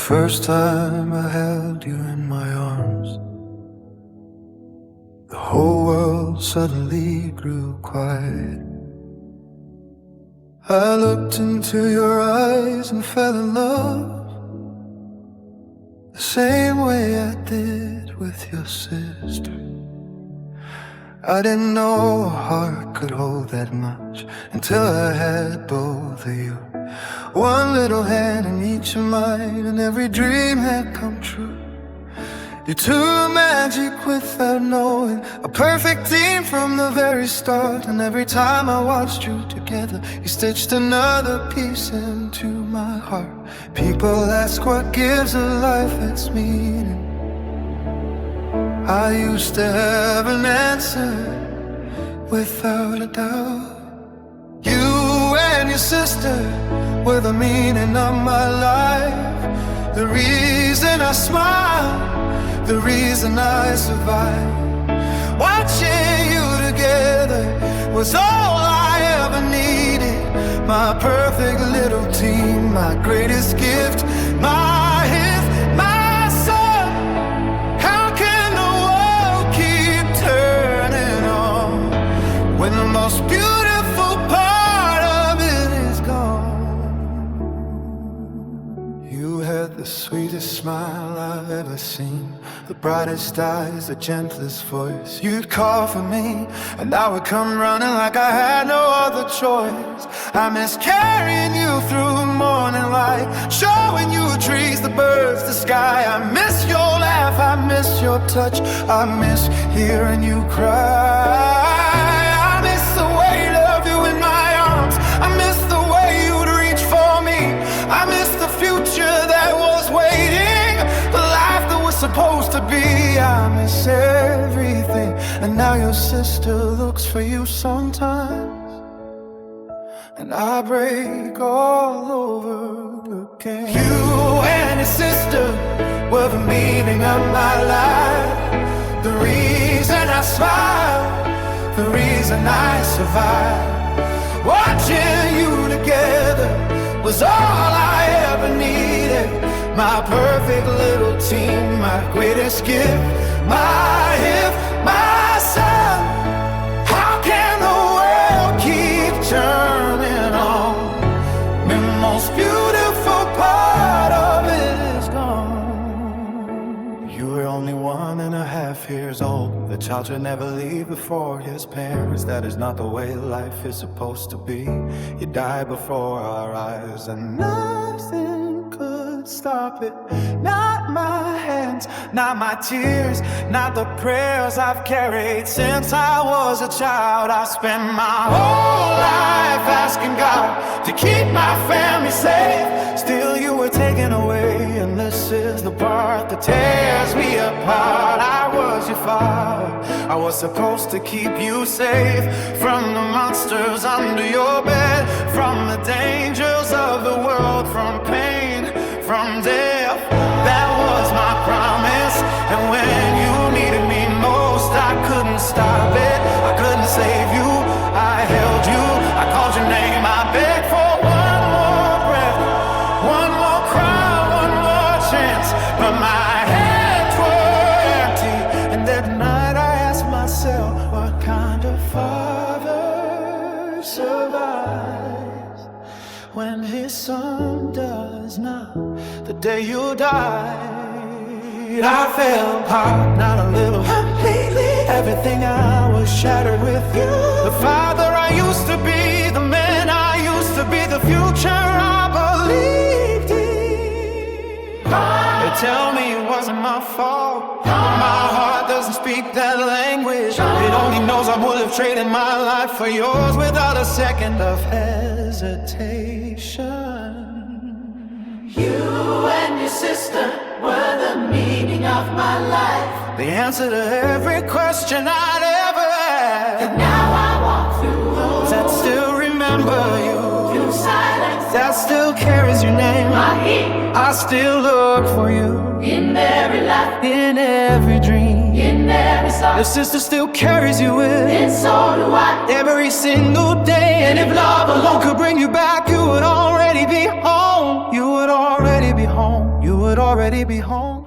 first time I held you in my arms, the whole world suddenly grew quiet. I looked into your eyes and fell in love, the same way I did with your sister. I didn't know a heart could hold that much until I had both of you. One little hand in each of mine, and every dream had come true. You two were magic without knowing, a perfect team from the very start. And every time I watched you together, you stitched another piece into my heart. People ask what gives a life its meaning. I used to have an answer without a doubt. You and your sister were the meaning of my life, the reason I smile, the reason I survive. Watching you together was all I ever needed. My perfect little team, my greatest gift, Mahith, my son. How can the world keep turning on when the most beautiful part of it is gone? You had the sweetest smile I've ever seen, the brightest eyes, the gentlest voice. You'd call for me, and I would come running like I had no other choice. I miss carrying you through the morning light, showing you the trees, the birds, the sky. I miss your laugh, I miss your touch, I miss hearing you cry. I miss the weight of you in my arms, I miss the way you'd reach for me. I miss the future that was waiting, the life that was supposed to be. I miss everything, and now your sister looks for you sometimes, and I break all over again. You and your sister were the meaning of my life, the reason I smile, the reason I survive. Watching you together was all I ever needed. My perfect little team, my greatest gift, Mahith, my son. How can the world keep turning on when the most beautiful part of it is gone? You were only 1.5 years old. The child should never leave before his parents. That is not the way life is supposed to be. You died before our eyes, and nothing could stop it. Not my hands, not my tears, not the prayers I've carried since I was a child. I spent my whole life asking God to keep my family safe. Still you were taken away, and this is the part that tears me apart. I was your father, I was supposed to keep you safe from the monsters under your bed, from the dangers of the world, from pain, from death. That was my promise, and when you needed me most, I couldn't stop it, I couldn't save you. I held you, I called your name, I begged for one more breath, one more cry, one more chance, but my hands were empty. And that night I asked myself, what kind of father survives when his son does not? The day you died, I fell apart, not a little, completely. Everything I was shattered with you. The father I used to be, the man I used to be, the future I believed in. They tell me it wasn't my fault, but my heart doesn't speak that language. It only knows I would have traded my life for yours without a second of hesitation. You and your sister were the meaning of my life, the answer to every question I'd ever had. and now I walk through walls that still remember you, through silence, that still carries your name. Mahith, I still look for you in every life, in every dream, in every song. your sister still carries you with, And so do I. every single day. And if love alone could bring you back, you would already be home. You would already be home. You would would already be home.